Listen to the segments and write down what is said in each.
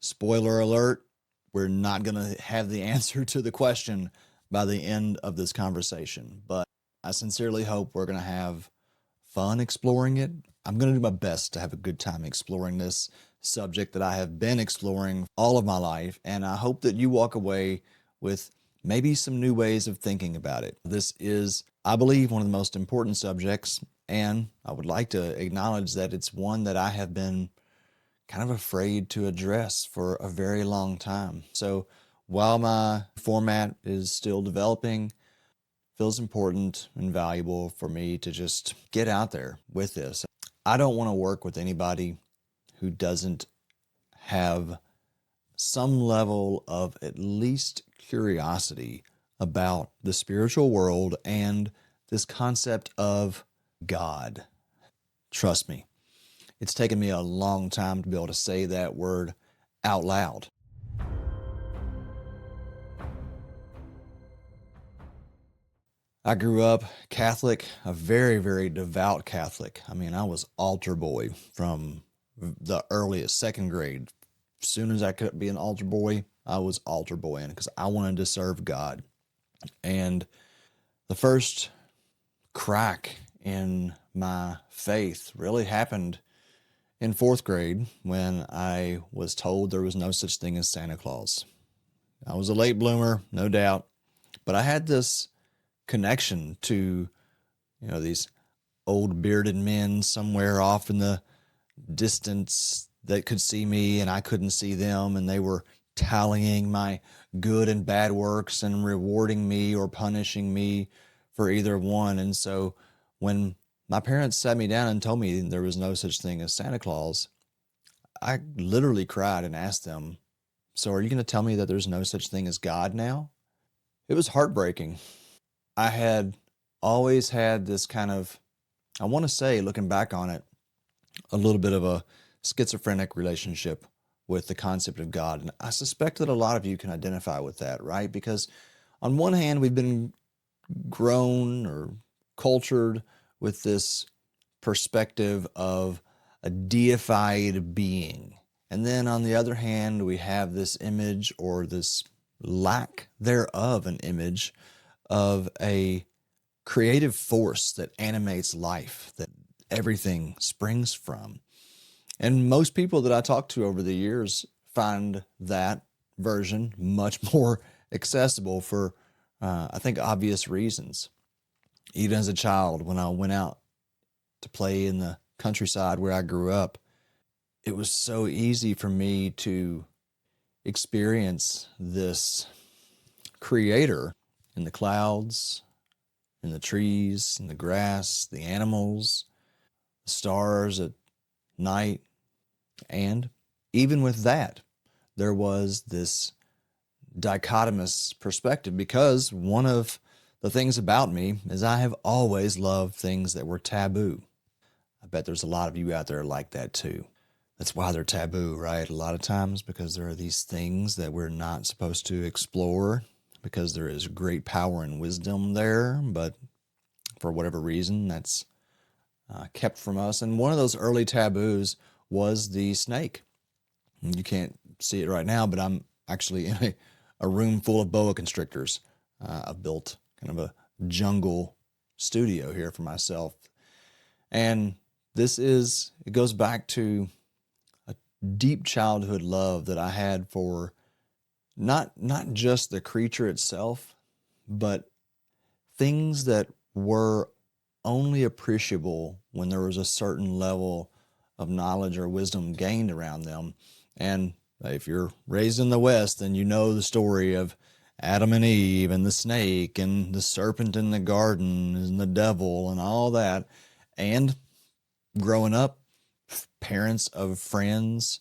Spoiler alert, we're not going to have the answer to the question by the end of this conversation, but I sincerely hope we're going to have fun exploring it. I'm going to do my best to have a good time exploring this subject that I have been exploring all of my life, and I hope that you walk away with maybe some new ways of thinking about it. This is, I believe, one of the most important subjects, and I would like to acknowledge that it's one that I have been kind of afraid to address for a very long time. So while my format is still developing, it feels important and valuable for me to just get out there with this. I don't want to work with anybody who doesn't have some level of at least curiosity about the spiritual world and this concept of God. Trust me, it's taken me a long time to be able to say that word out loud. I grew up Catholic, a very, very devout Catholic. I mean, I was altar boy from the earliest, second grade. As soon as I could be an altar boy, I was altar boying because I wanted to serve God. And the first crack in my faith really happened in fourth grade when I was told there was no such thing as Santa Claus. I was a late bloomer, no doubt, but I had this connection to, these old bearded men somewhere off in the distance that could see me and I couldn't see them, and they were tallying my good and bad works and rewarding me or punishing me for either one. And so when my parents sat me down and told me there was no such thing as Santa Claus, I literally cried and asked them, "So are you going to tell me that there's no such thing as God now?" It was heartbreaking. I had always had this kind of, I want to say, looking back on it, a little bit of a schizophrenic relationship with the concept of God. And I suspect that a lot of you can identify with that, right? Because on one hand, we've been grown or cultured with this perspective of a deified being. And then on the other hand, we have this image, or this lack thereof an image, of a creative force that animates life, that everything springs from. And most people that I talk to over the years find that version much more accessible for, I think, obvious reasons. Even as a child, when I went out to play in the countryside where I grew up, it was so easy for me to experience this creator in the clouds, in the trees, in the grass, the animals, the stars at night. And even with that, there was this dichotomous perspective, because one of the things about me is I have always loved things that were taboo. I bet there's a lot of you out there like that too. That's why they're taboo, right? A lot of times because there are these things that we're not supposed to explore, because there is great power and wisdom there, but for whatever reason, that's kept from us. And one of those early taboos was the snake. You can't see it right now, but I'm actually in a room full of boa constrictors. I've built kind of a jungle studio here for myself. And it goes back to a deep childhood love that I had for not just the creature itself, but things that were only appreciable when there was a certain level of knowledge or wisdom gained around them. And if you're raised in the West, then you know the story of Adam and Eve and the snake and the serpent in the garden and the devil and all that. And growing up, parents of friends,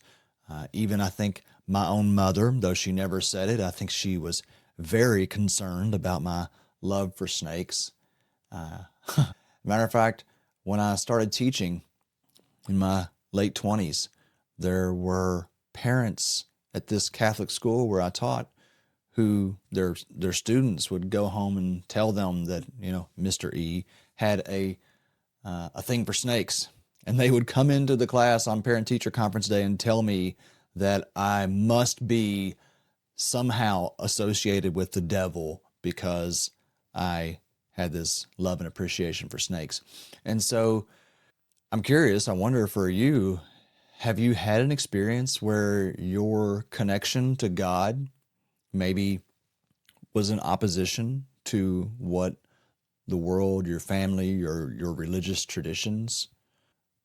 even I think my own mother, though she never said it, I think she was very concerned about my love for snakes. Matter of fact, when I started teaching in my late 20s, there were parents at this Catholic school where I taught who their students would go home and tell them that, Mr. E had a thing for snakes. And they would come into the class on parent-teacher conference day and tell me that I must be somehow associated with the devil because I had this love and appreciation for snakes. And so I'm curious, I wonder for you, have you had an experience where your connection to God maybe was in opposition to what the world, your family, your religious traditions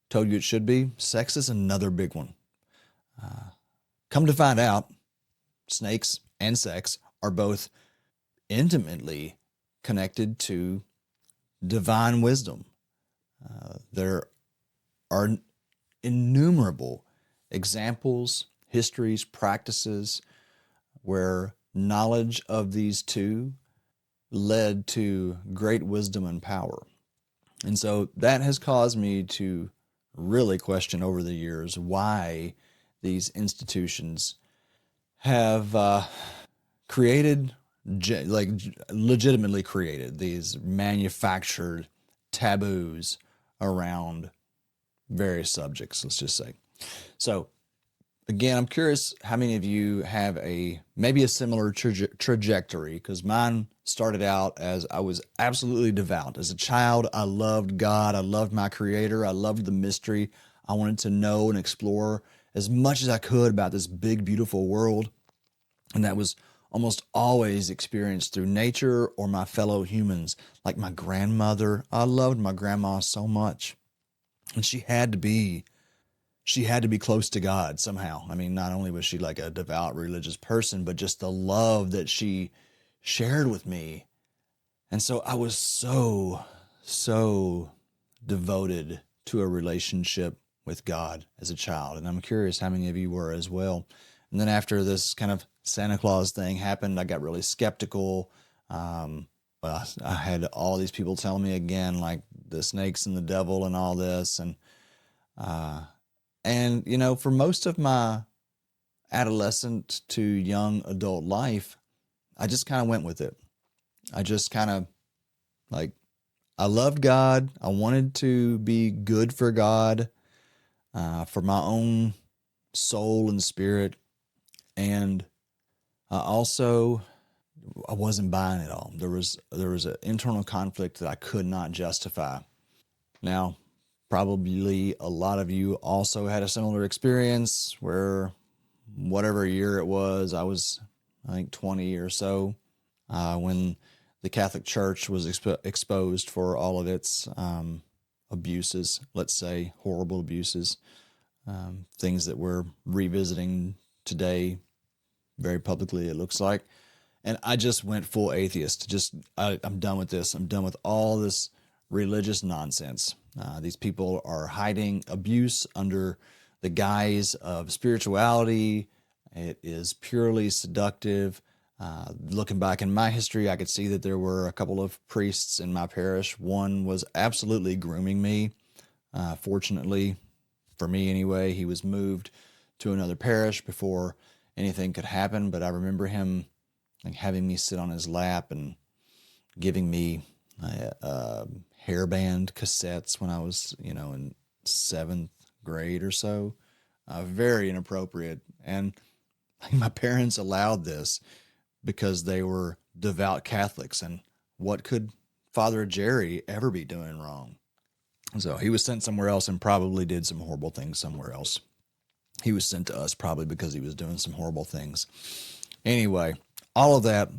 told you it should be? Sex is another big one. Come to find out, snakes and sex are both intimately connected to divine wisdom. There are innumerable examples, histories, practices where knowledge of these two led to great wisdom and power. And so that has caused me to really question over the years why these institutions have created, like legitimately created, these manufactured taboos around various subjects, let's just say. So again, I'm curious how many of you have maybe a similar trajectory, because mine started out as I was absolutely devout. As a child, I loved God. I loved my creator. I loved the mystery. I wanted to know and explore as much as I could about this big, beautiful world. And that was almost always experienced through nature or my fellow humans, like my grandmother. I loved my grandma so much. And she had to be close to God somehow. I mean, not only was she like a devout religious person, but just the love that she shared with me. And so I was so devoted to a relationship with God as a child. And I'm curious how many of you were as well. And then after this kind of Santa Claus thing happened, I got really skeptical. I had all these people telling me again, like the snakes and the devil and all this. And, you know, for most of my adolescent to young adult life, I just kind of went with it. I just kind of like, I loved God. I wanted to be good for God, for my own soul and spirit. And I wasn't buying it all. There was an internal conflict that I could not justify. Now, probably a lot of you also had a similar experience where whatever year it was, I was, I think, 20 or so, when the Catholic Church was exposed for all of its abuses, let's say horrible abuses, things that we're revisiting today very publicly, it looks like. And I just went full atheist. I'm done with this. I'm done with all this religious nonsense. These people are hiding abuse under the guise of spirituality. It is purely seductive. Looking back in my history, I could see that there were a couple of priests in my parish. One was absolutely grooming me. Fortunately, for me anyway, he was moved to another parish before anything could happen. But I remember him like having me sit on his lap and giving me hairband cassettes when I was, in 7th grade or so. Very inappropriate. And my parents allowed this because they were devout Catholics. And what could Father Jerry ever be doing wrong? So he was sent somewhere else and probably did some horrible things somewhere else. He was sent to us probably because he was doing some horrible things. Anyway, all of that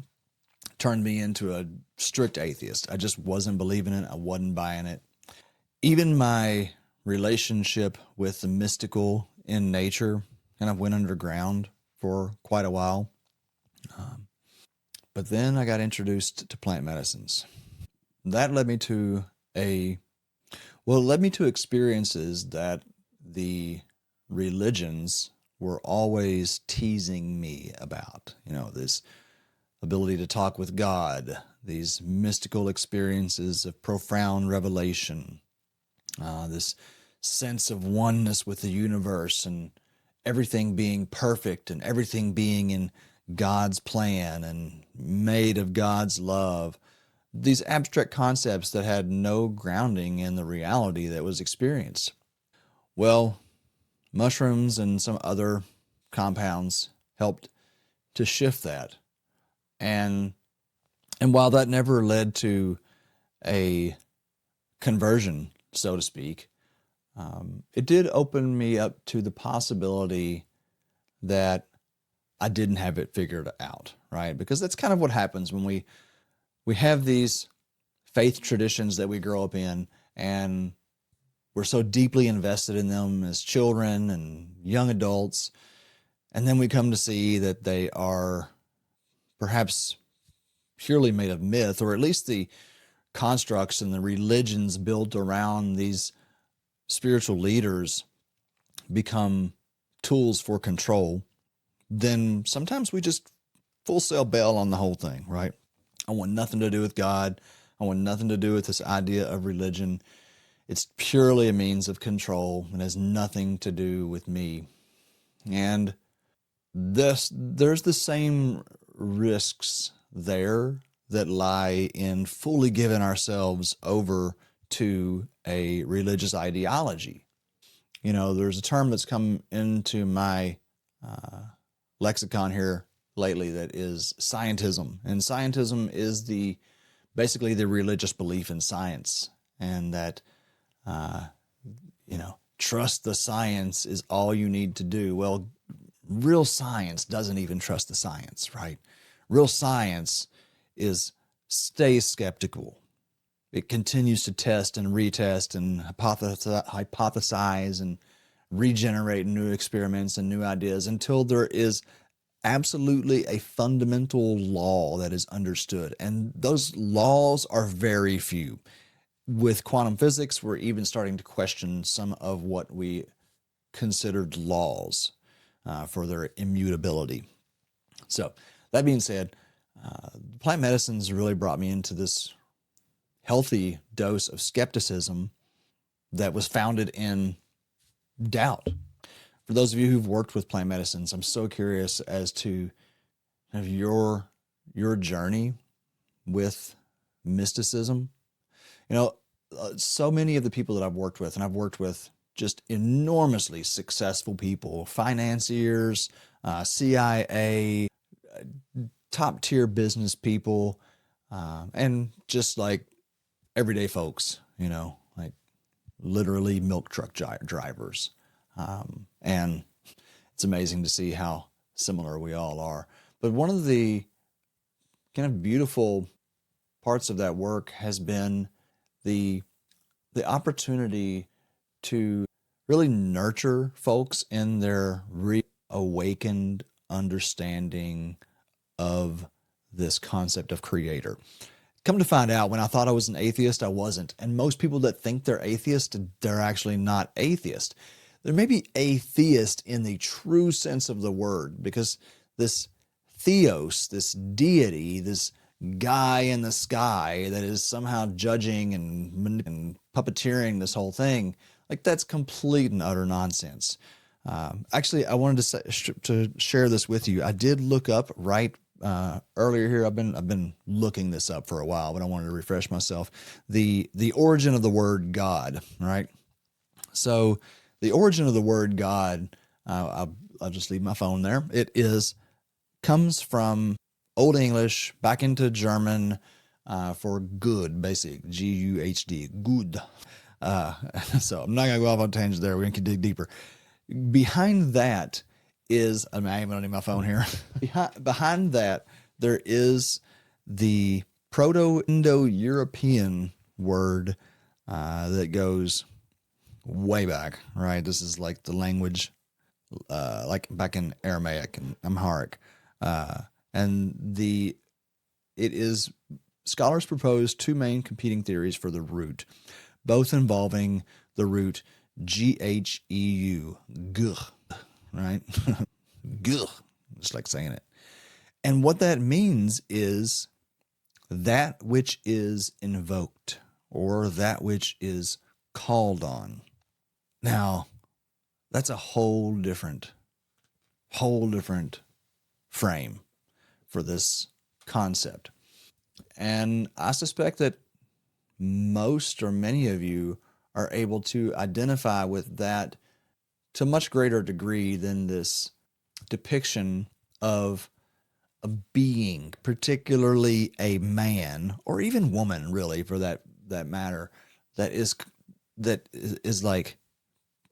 turned me into a strict atheist. I just wasn't believing it. I wasn't buying it. Even my relationship with the mystical in nature kind of went underground for quite a while. But then I got introduced to plant medicines. That led me to experiences that the religions were always teasing me about. This ability to talk with God, these mystical experiences of profound revelation, this sense of oneness with the universe and everything being perfect and everything being in God's plan and made of God's love. These abstract concepts that had no grounding in the reality that was experienced. Well, mushrooms and some other compounds helped to shift that. And while that never led to a conversion, so to speak, it did open me up to the possibility that I didn't have it figured out, right? Because that's kind of what happens when we have these faith traditions that we grow up in, and we're so deeply invested in them as children and young adults, and then we come to see that they are perhaps purely made of myth, or at least the constructs and the religions built around these spiritual leaders become tools for control. Then sometimes we just full sail bail on the whole thing, right? I want nothing to do with God. I want nothing to do with this idea of religion. It's purely a means of control and has nothing to do with me. And there's the same risks there that lie in fully giving ourselves over to a religious ideology. You know, there's a term that's come into my lexicon here lately that is scientism. And scientism is basically the religious belief in science, and that, trust the science is all you need to do. Well, real science doesn't even trust the science, right? Real science stays skeptical. It continues to test and retest and hypothesize and regenerate new experiments and new ideas until there is absolutely a fundamental law that is understood. And those laws are very few. With quantum physics, we're even starting to question some of what we considered laws for their immutability. So that being said, plant medicines really brought me into this healthy dose of skepticism that was founded in doubt. For those of you who've worked with plant medicines, I'm so curious as to your journey with mysticism. So many of the people that I've worked with, and I've worked with just enormously successful people, financiers, CIA, top tier business people, and just like everyday folks, like literally milk truck drivers. And it's amazing to see how similar we all are. But one of the kind of beautiful parts of that work has been the opportunity to really nurture folks in their reawakened understanding of this concept of creator. Come to find out, when I thought I was an atheist, I wasn't. And most people that think they're atheist, they're actually not atheist. There may be atheist in the true sense of the word, because this theos, this deity, this guy in the sky that is somehow judging and puppeteering this whole thing, like, that's complete and utter nonsense. Actually, I wanted to share this with you. I did look up earlier here. I've been looking this up for a while, but I wanted to refresh myself. The origin of the word God, right? So the origin of the word God, I'll just leave my phone there. It comes from Old English back into German for good, basic, G-U-H-D, good. So I'm not going to go off on a tangent there. We're going to dig deeper. Behind that is, I even don't need my phone here. Behind that, there is the Proto-Indo-European word that goes way back, right? This is like the language, like back in Aramaic and Amharic. Scholars propose two main competing theories for the root, both involving the root G-H-E-U, guh, right? Guh, just like saying it. And what that means is that which is invoked, or that which is called on. Now, that's a whole different frame for this concept. And I suspect that most or many of you are able to identify with that to a much greater degree than this depiction of a being, particularly a man or even woman, really, for that matter, that is like,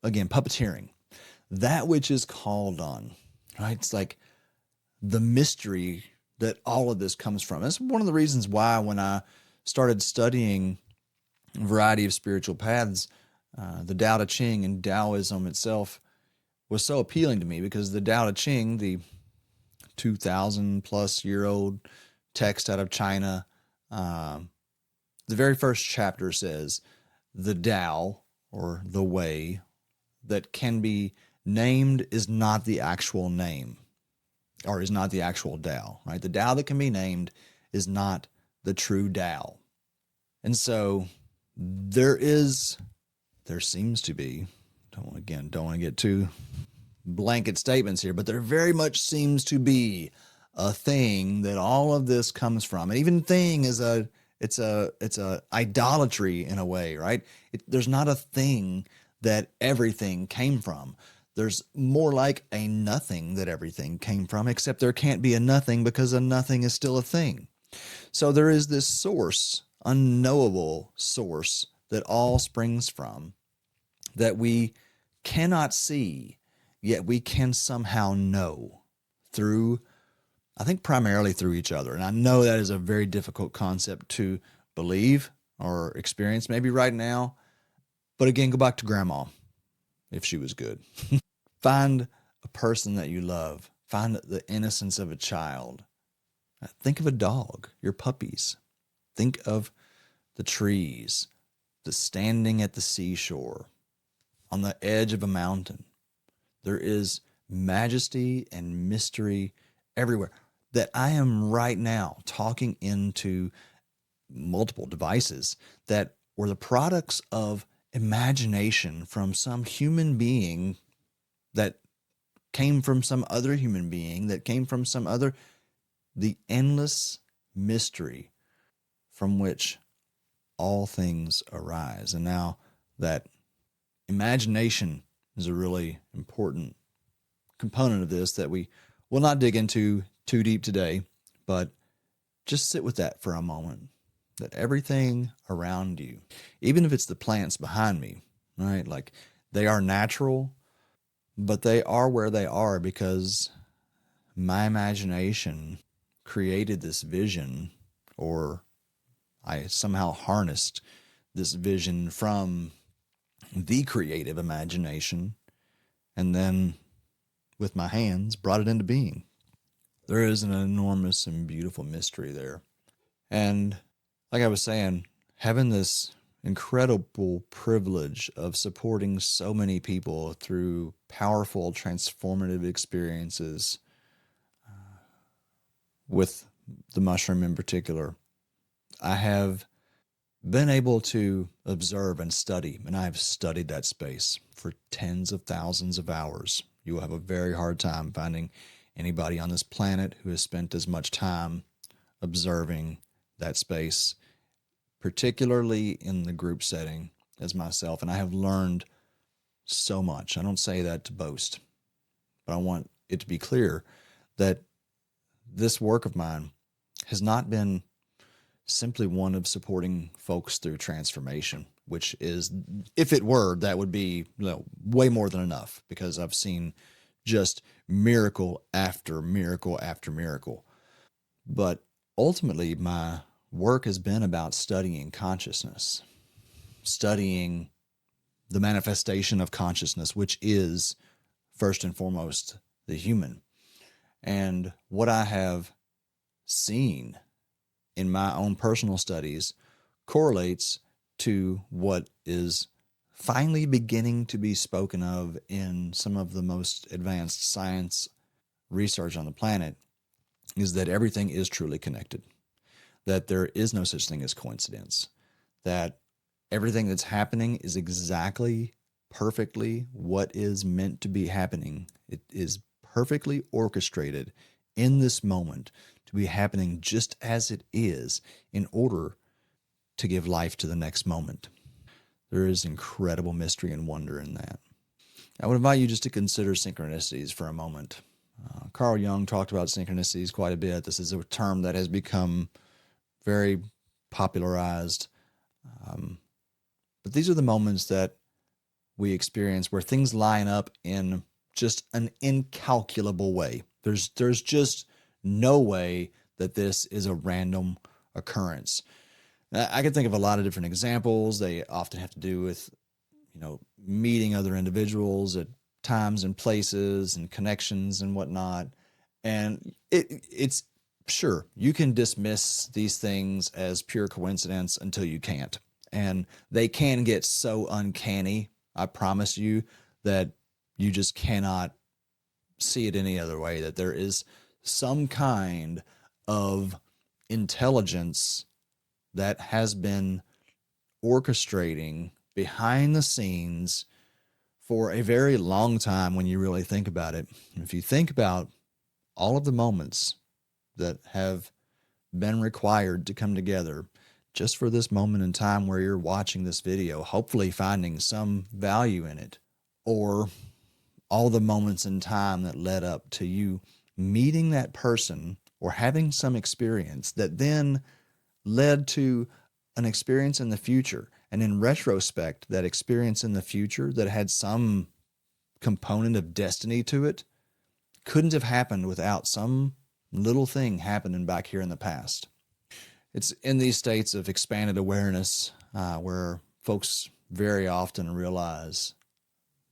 again, puppeteering that which is called on, right? It's like the mystery that all of this comes from. That's one of the reasons why when I started studying a variety of spiritual paths, the Tao Te Ching and Taoism itself was so appealing to me, because the Tao Te Ching, the 2,000 plus year old text out of China, the very first chapter says the Tao, or the way, that can be named is not the actual name, or is not the actual Tao, right? The Tao that can be named is not the true Tao. And so there seems to be, don't want to get too blanket statements here, but there very much seems to be a thing that all of this comes from. And even thing is it's a idolatry in a way, right? There's not a thing that everything came from. There's more like a nothing that everything came from, except there can't be a nothing because a nothing is still a thing. So there is this source, unknowable source, that all springs from, that we cannot see, yet we can somehow know through, I think, primarily through each other. And I know that is a very difficult concept to believe or experience maybe right now. But again, go back to grandma, if she was good. Find a person that you love. Find the innocence of a child. Think of a dog, your puppies. Think of the trees, the standing at the seashore, on the edge of a mountain. There is majesty and mystery everywhere that I am right now talking into multiple devices that were the products of imagination from some human being that came from some other human being that came from some other, the endless mystery from which all things arise. And now that imagination is a really important component of this that we will not dig into too deep today, but just sit with that for a moment. That everything around you, even if it's the plants behind me, right? Like, they are natural, but they are where they are because my imagination created this vision, or I somehow harnessed this vision from the creative imagination, and then with my hands brought it into being. There is an enormous and beautiful mystery there. And like I was saying, having this incredible privilege of supporting so many people through powerful, transformative experiences with the mushroom in particular, I have been able to observe and study, and I have studied that space for tens of thousands of hours. You will have a very hard time finding anybody on this planet who has spent as much time observing that space, particularly in the group setting, as myself. And I have learned so much. I don't say that to boast, but I want it to be clear that this work of mine has not been simply one of supporting folks through transformation, which is, if it were, that would be, way more than enough, because I've seen just miracle after miracle after miracle. But ultimately, my work has been about studying consciousness, studying the manifestation of consciousness, which is first and foremost the human. And what I have seen in my own personal studies correlates to what is finally beginning to be spoken of in some of the most advanced science research on the planet, is that everything is truly connected, that there is no such thing as coincidence, that everything that's happening is exactly, perfectly what is meant to be happening. It is perfectly orchestrated in this moment to be happening just as it is, in order to give life to the next moment. There is incredible mystery and wonder in that. I would invite you just to consider synchronicities for a moment. Carl Jung talked about synchronicities quite a bit. This is a term that has become very popularized. Um, but these are the moments that we experience where things line up in just an incalculable way. There's just no way that this is a random occurrence. I can think of a lot of different examples. They often have to do with, meeting other individuals at times and places and connections and whatnot. And it's sure you can dismiss these things as pure coincidence until you can't. And they can get so uncanny, I promise you, that you just cannot see it any other way, that there is some kind of intelligence that has been orchestrating behind the scenes for a very long time when you really think about it. If you think about all of the moments that have been required to come together just for this moment in time where you're watching this video, hopefully finding some value in it, or all the moments in time that led up to you meeting that person or having some experience that then led to an experience in the future. And in retrospect, that experience in the future that had some component of destiny to it couldn't have happened without some little thing happening back here in the past. It's in these states of expanded awareness where folks very often realize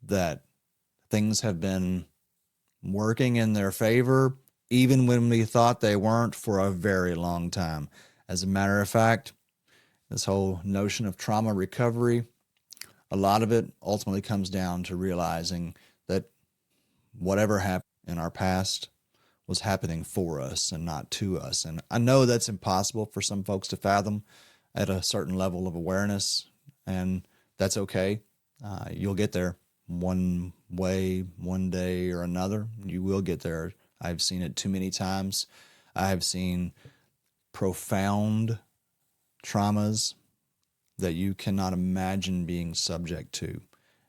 that things have been working in their favor, even when we thought they weren't, for a very long time. As a matter of fact, this whole notion of trauma recovery, a lot of it ultimately comes down to realizing that whatever happened in our past was happening for us and not to us. And I know that's impossible for some folks to fathom at a certain level of awareness, and that's okay. You'll get there one way, one day or another. You will get there. I've seen it too many times. I have seen profound traumas that you cannot imagine being subject to,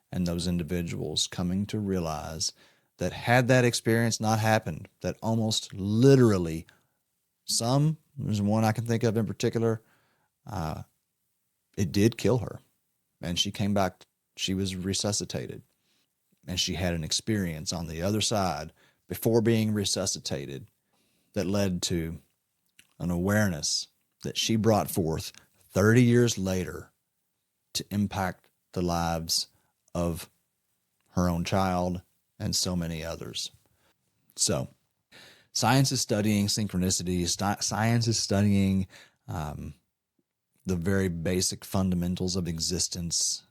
and those individuals coming to realize that had that experience not happened, that almost literally there's one I can think of in particular, it did kill her, and she came back. She was resuscitated, and she had an experience on the other side before being resuscitated that led to an awareness that she brought forth 30 years later to impact the lives of her own child and so many others. So science is studying synchronicities. Science is studying the very basic fundamentals of existence,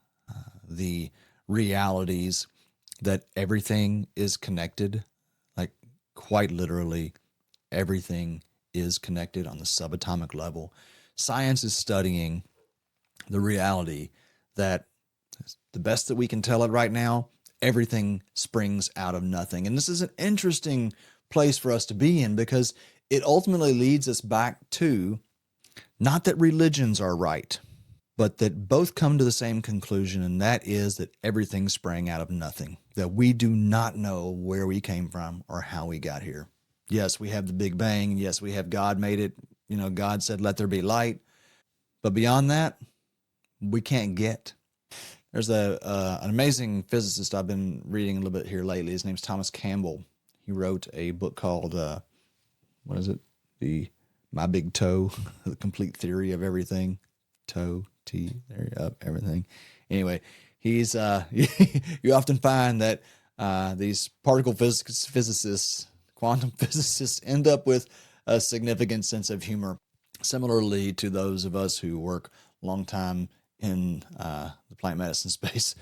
the realities that everything is connected, like quite literally everything is connected on the subatomic level. Science is studying the reality that, the best that we can tell it right now, everything springs out of nothing. And this is an interesting place for us to be in, because it ultimately leads us back to not that religions are right, but that both come to the same conclusion, and that is that everything sprang out of nothing, that we do not know where we came from or how we got here. Yes, we have the Big Bang. Yes, we have God made it. God said, let there be light. But beyond that, we can't get. There's an amazing physicist I've been reading a little bit here lately. His name's Thomas Campbell. He wrote a book called, what is it? My Big Toe, The Complete Theory of Everything. Toe, T, there, up, everything. Anyway, he's you often find that these particle physicists, quantum physicists, end up with a significant sense of humor, similarly to those of us who work long time in the plant medicine space,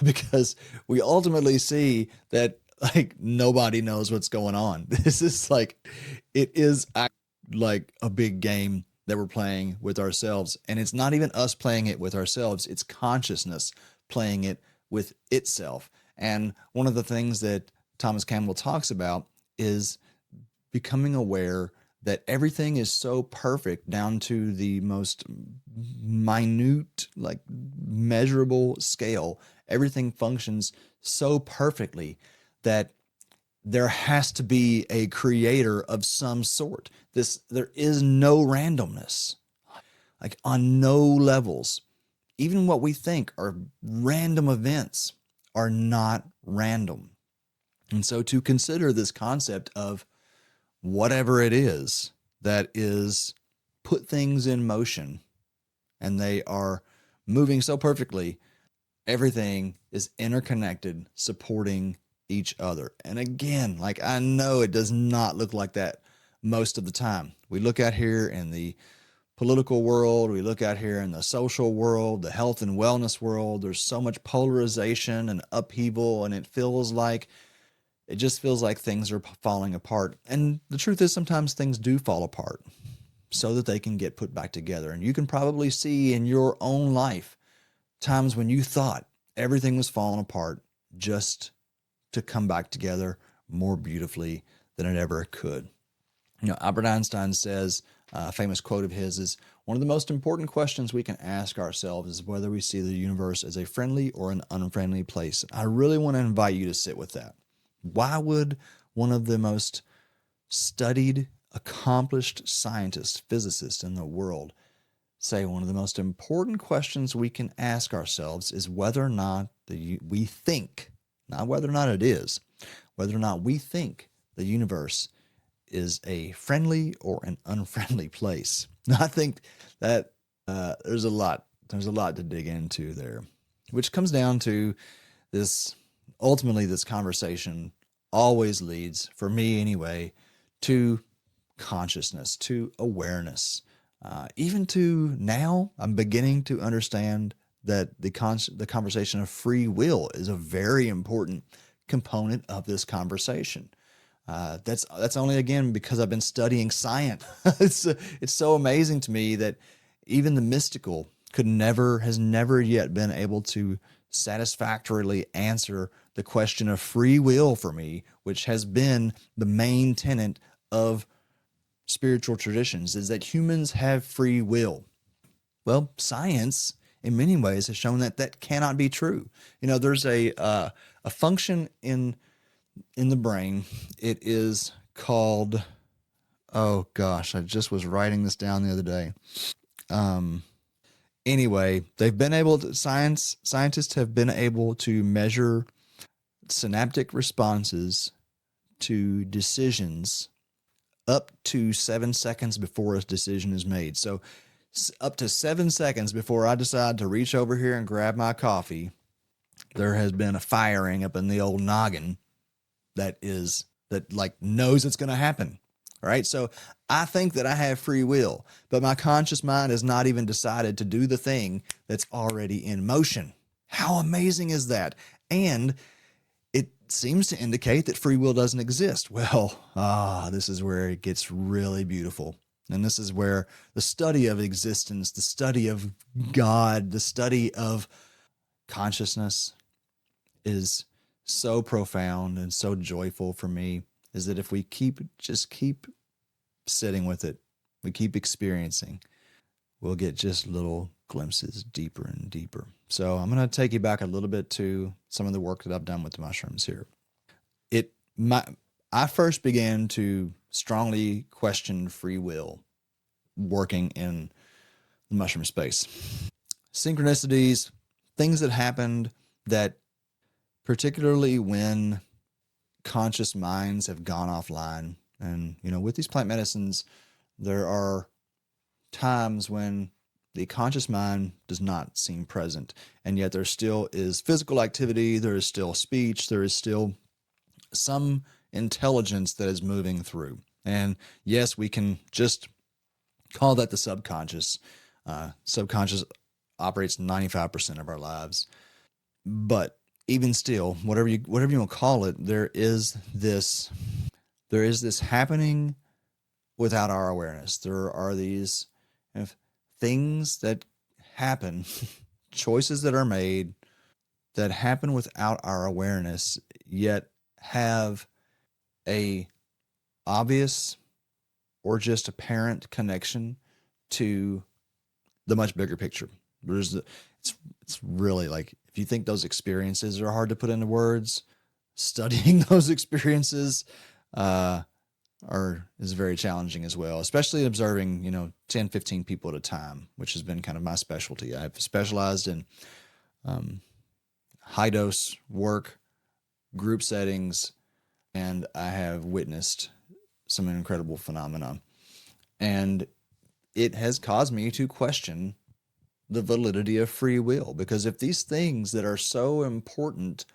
because we ultimately see that like nobody knows what's going on. This is like, it is like a big game that we're playing with ourselves. And it's not even us playing it with ourselves, it's consciousness playing it with itself. And one of the things that Thomas Campbell talks about is becoming aware that everything is so perfect down to the most minute, like measurable scale. Everything functions so perfectly that there has to be a creator of some sort. There is no randomness, like on no levels. Even what we think are random events are not random. And so to consider this concept of whatever it is that is put things in motion and they are moving so perfectly, everything is interconnected, supporting each other. And again, like I know it does not look like that most of the time. We look out here in the political world, we look out here in the social world, the health and wellness world, there's so much polarization and upheaval, and it just feels like things are falling apart. And the truth is sometimes things do fall apart so that they can get put back together. And you can probably see in your own life times when you thought everything was falling apart just to come back together more beautifully than it ever could. Albert Einstein says, a famous quote of his is, one of the most important questions we can ask ourselves is whether we see the universe as a friendly or an unfriendly place. I really want to invite you to sit with that. Why would one of the most studied, accomplished scientists, physicists in the world say one of the most important questions we can ask ourselves is whether or not we think, not whether or not it is, whether or not we think the universe is a friendly or an unfriendly place. I think that there's a lot to dig into there, which comes down to this. Ultimately, this conversation always leads, for me anyway, to consciousness, to awareness. Even to now, I'm beginning to understand that the conversation of free will is a very important component of this conversation. That's only, again, because I've been studying science. It's so amazing to me that even the mystical has never yet been able to satisfactorily answer the question of free will for me, which has been the main tenet of spiritual traditions, is that humans have free will. Well, science in many ways has shown that that cannot be true. There's a function in the brain. It is called, oh gosh, I just was writing this down the other day. Anyway, scientists have been able to measure synaptic responses to decisions up to 7 seconds before a decision is made. So up to 7 seconds before I decide to reach over here and grab my coffee, there has been a firing up in the old noggin that knows it's going to happen. All right. So I think that I have free will, but my conscious mind has not even decided to do the thing that's already in motion. How amazing is that? And it seems to indicate that free will doesn't exist. Well, this is where it gets really beautiful. And this is where the study of existence, the study of God, the study of consciousness is so profound and so joyful for me, is that if we keep sitting with it, we keep experiencing, we'll get just little glimpses deeper and deeper. So I'm going to take you back a little bit to some of the work that I've done with the mushrooms here. I first began to strongly question free will working in the mushroom space. Synchronicities, things that happened that, particularly when conscious minds have gone offline. And, with these plant medicines, there are times when the conscious mind does not seem present, and yet there still is physical activity, there is still speech, there is still some intelligence that is moving through. And yes, we can just call that the subconscious. Subconscious operates 95% of our lives. But even still, whatever you want to call it, there is this happening without our awareness. There are these things that happen, choices that are made that happen without our awareness, yet have a obvious or just apparent connection to the much bigger picture. It's really like, if you think those experiences are hard to put into words, studying those experiences is very challenging as well, especially observing, 10, 15 people at a time, which has been kind of my specialty. I've specialized in high dose work, group settings, and I have witnessed some incredible phenomena. And it has caused me to question the validity of free will, because if these things that are so important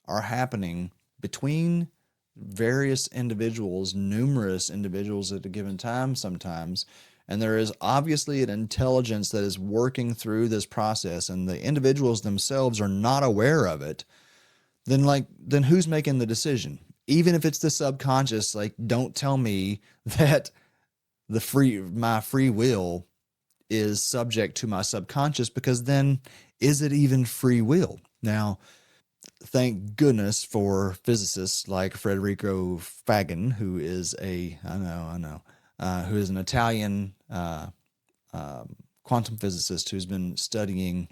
are happening between various individuals, numerous individuals at a given time sometimes, and there is obviously an intelligence that is working through this process and the individuals themselves are not aware of it, then who's making the decision? Even if it's the subconscious, don't tell me that my free will is subject to my subconscious, because then is it even free will? Now, thank goodness for physicists like Federico Fagan, who is who is an Italian quantum physicist who's been studying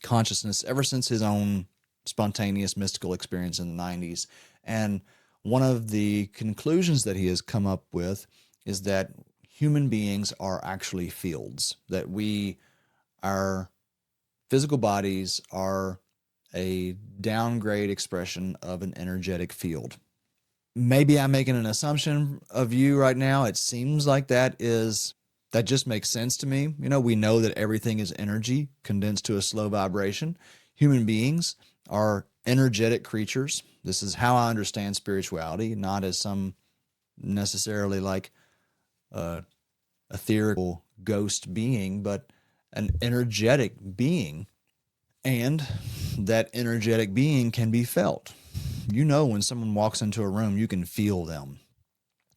consciousness ever since his own spontaneous mystical experience in the 90s. And one of the conclusions that he has come up with is that human beings are actually fields, that our physical bodies are a downgrade expression of an energetic field. Maybe I'm making an assumption of you right now. It seems like that just makes sense to me. We know that everything is energy condensed to a slow vibration. Human beings are energetic creatures. This is how I understand spirituality, not as some necessarily like ethereal ghost being, but an energetic being. And that energetic being can be felt. When someone walks into a room, you can feel them.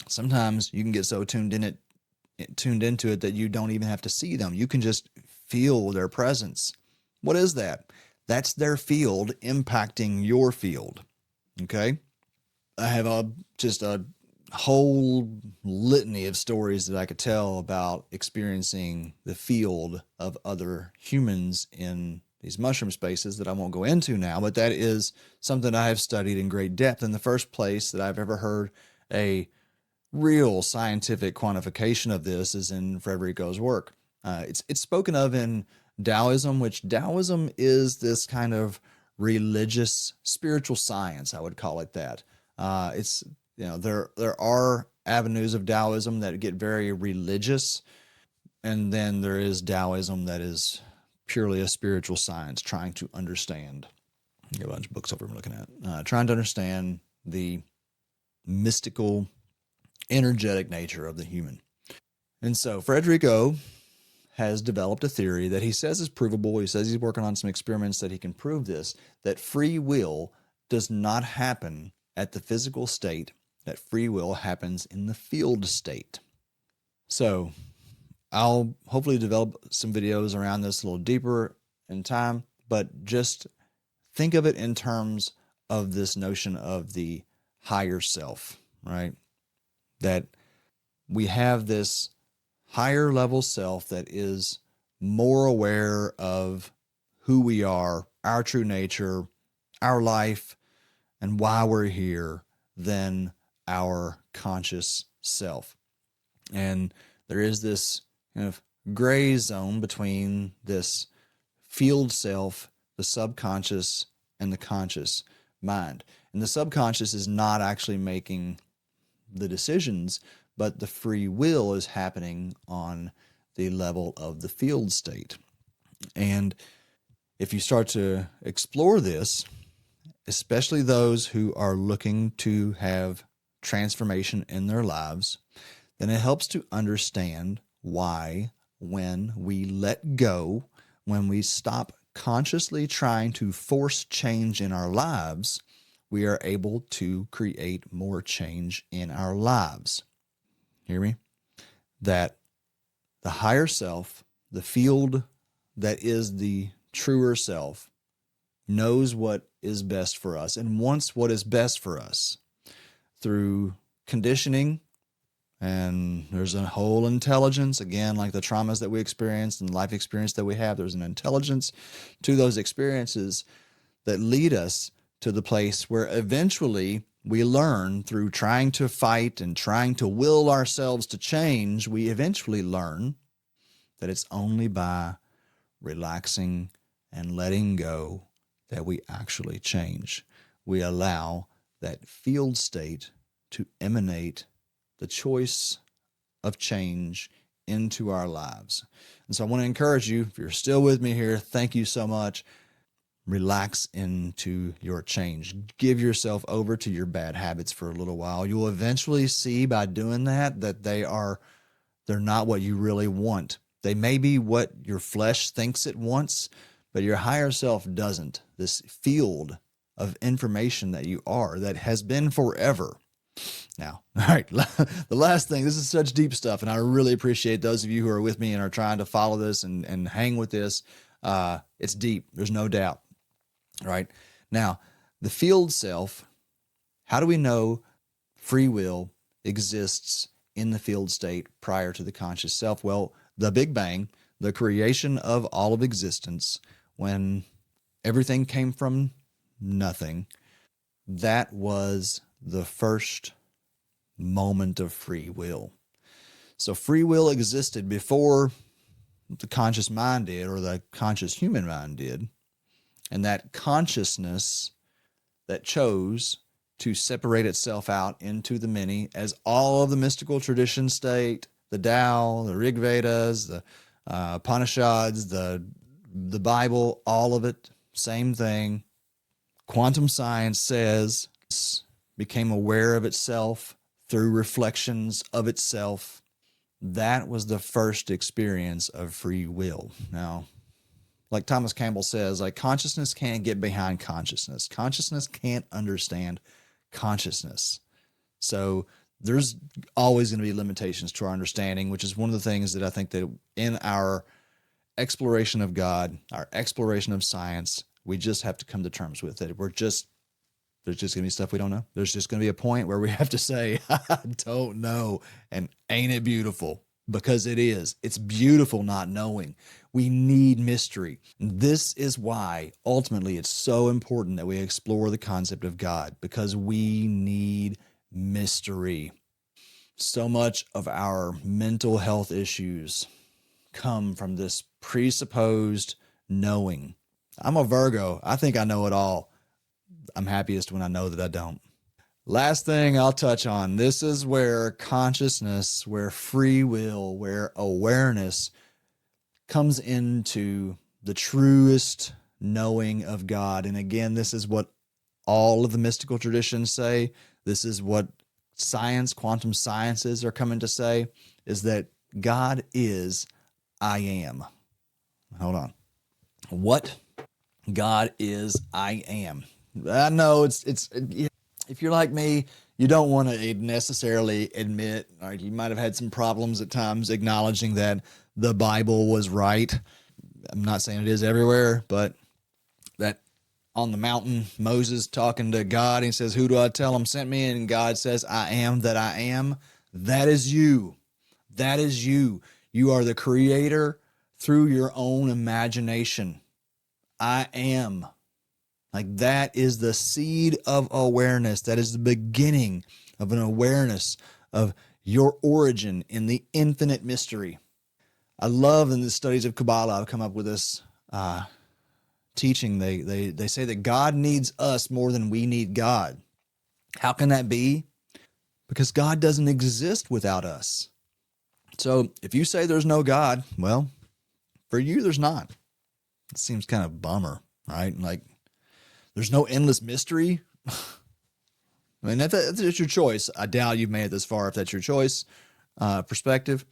Sometimes you can get so tuned into it that you don't even have to see them. You can just feel their presence. What is that? That's their field impacting your field. Okay? I have just a whole litany of stories that I could tell about experiencing the field of other humans in these mushroom spaces that I won't go into now, but that is something I have studied in great depth. In the first place that I've ever heard a real scientific quantification of this is in Frederico's work. It's spoken of in Taoism, which Taoism is this kind of religious spiritual science, I would call it that. There are avenues of Taoism that get very religious, and then there is Taoism that is purely a spiritual science, trying to understand. Got a bunch of books over I'm looking at. Trying to understand the mystical, energetic nature of the human. And so Federico has developed a theory that he says is provable. He says he's working on some experiments that he can prove this, that free will does not happen at the physical state, that free will happens in the field state. So I'll hopefully develop some videos around this a little deeper in time, but just think of it in terms of this notion of the higher self, right? That we have this higher level self that is more aware of who we are, our true nature, our life, and why we're here than our conscious self. And there is this kind of gray zone between this field self, the subconscious, and the conscious mind. And the subconscious is not actually making the decisions, but the free will is happening on the level of the field state. And if you start to explore this, especially those who are looking to have transformation in their lives, then it helps to understand why, when we let go, when we stop consciously trying to force change in our lives, we are able to create more change in our lives. Hear me? That the higher self, the field that is the truer self, knows what is best for us and wants what is best for us through conditioning. And there's a whole intelligence, again, like the traumas that we experienced and the life experience that we have, there's an intelligence to those experiences that lead us to the place where eventually we learn through trying to fight and trying to will ourselves to change, we eventually learn that it's only by relaxing and letting go that we actually change. We allow that field state to emanate the choice of change into our lives. And so I want to encourage you, if you're still with me here, thank you so much. Relax into your change. Give yourself over to your bad habits for a little while. You'll eventually see by doing that they're not what you really want. They may be what your flesh thinks it wants, but your higher self doesn't. This field of information that you are, that has been forever. Now, all right, the last thing, this is such deep stuff, and I really appreciate those of you who are with me and are trying to follow this and hang with this. It's deep, there's no doubt, right? Now, the field self, how do we know free will exists in the field state prior to the conscious self? Well, the Big Bang, the creation of all of existence, when everything came from nothing, that was the first moment of free will. So free will existed before the conscious mind did, or the conscious human mind did. And that consciousness that chose to separate itself out into the many, as all of the mystical traditions state, the Tao, the Rig Vedas, the Upanishads, the Bible, all of it, same thing. Quantum science says became aware of itself through reflections of itself. That was the first experience of free will. Now, like Thomas Campbell says, like, consciousness can't get behind consciousness. Consciousness can't understand consciousness. So there's always going to be limitations to our understanding, which is one of the things that I think that in our exploration of God, our exploration of science, we just have to come to terms with it. There's just going to be stuff we don't know. There's just going to be a point where we have to say, I don't know. And ain't it beautiful? Because it is. It's beautiful not knowing. We need mystery. This is why ultimately it's so important that we explore the concept of God, because we need mystery. So much of our mental health issues come from this presupposed knowing. I'm a Virgo. I think I know it all. I'm happiest when I know that I don't. Last thing I'll touch on. This is where consciousness, where free will, where awareness comes into the truest knowing of God. And again, this is what all of the mystical traditions say. This is what science, quantum sciences are coming to say, is that God is I am. Hold on. What? God is I am. I know it's if you're like me, you don't want to necessarily admit, or you might have had some problems at times acknowledging that the Bible was right. I'm not saying it is everywhere, but that on the mountain, Moses talking to God, he says, who do I tell him sent me? And God says, I am that I am. That is you. That is you. You are the creator through your own imagination. I am. Like, that is the seed of awareness. That is the beginning of an awareness of your origin in the infinite mystery. I love in the studies of Kabbalah, I've come up with this teaching. They say that God needs us more than we need God. How can that be? Because God doesn't exist without us. So if you say there's no God, well, for you, there's not. It seems kind of bummer, right? Like, there's no endless mystery. I mean, that's your choice. I doubt you've made it this far if that's your choice, perspective.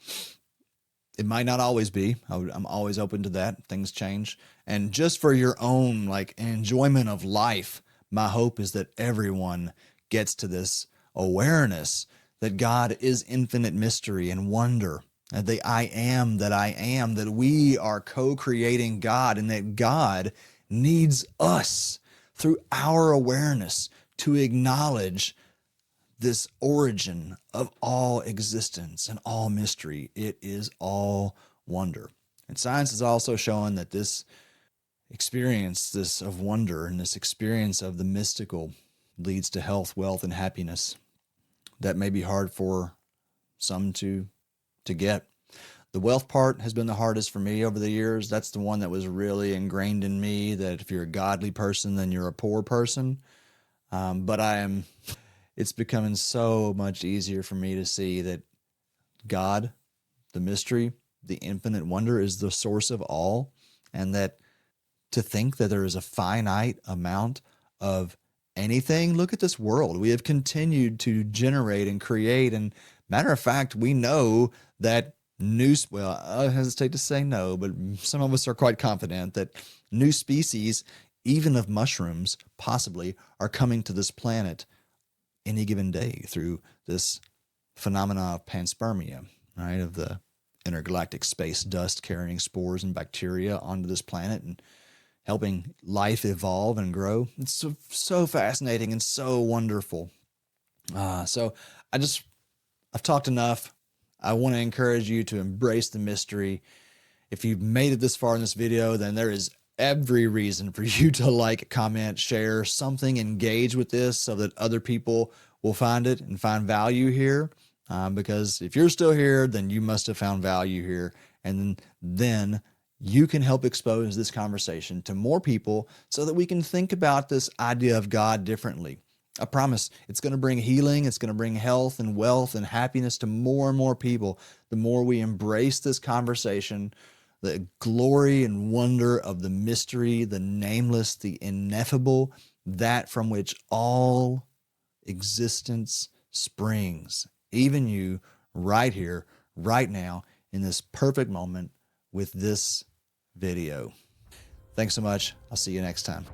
It might not always be. I'm always open to that. Things change. And just for your own like enjoyment of life, my hope is that everyone gets to this awareness that God is infinite mystery and wonder. And the I am, that we are co-creating God, and that God needs us through our awareness to acknowledge this origin of all existence and all mystery. It is all wonder. And science is also showing that this experience this of wonder, and this experience of the mystical leads to health, wealth, and happiness that may be hard for some to get. The wealth part has been the hardest for me over the years. That's the one that was really ingrained in me, that if you're a godly person, then you're a poor person. But it's becoming so much easier for me to see that God, the mystery, the infinite wonder is the source of all, and that to think that there is a finite amount of anything. Look at this world. We have continued to generate and create. And matter of fact, we know that well, I hesitate to say no, but some of us are quite confident that new species, even of mushrooms, possibly are coming to this planet any given day through this phenomena of panspermia, right? Of the intergalactic space dust carrying spores and bacteria onto this planet and helping life evolve and grow. It's so fascinating and so wonderful. So I've talked enough. I want to encourage you to embrace the mystery. If you've made it this far in this video, then there is every reason for you to like, comment, share something, engage with this so that other people will find it and find value here. Because if you're still here, then you must have found value here. And then you can help expose this conversation to more people so that we can think about this idea of God differently. I promise it's going to bring healing. It's going to bring health and wealth and happiness to more and more people. The more we embrace this conversation, the glory and wonder of the mystery, the nameless, the ineffable, that from which all existence springs. Even you right here, right now, in this perfect moment with this video. Thanks so much. I'll see you next time.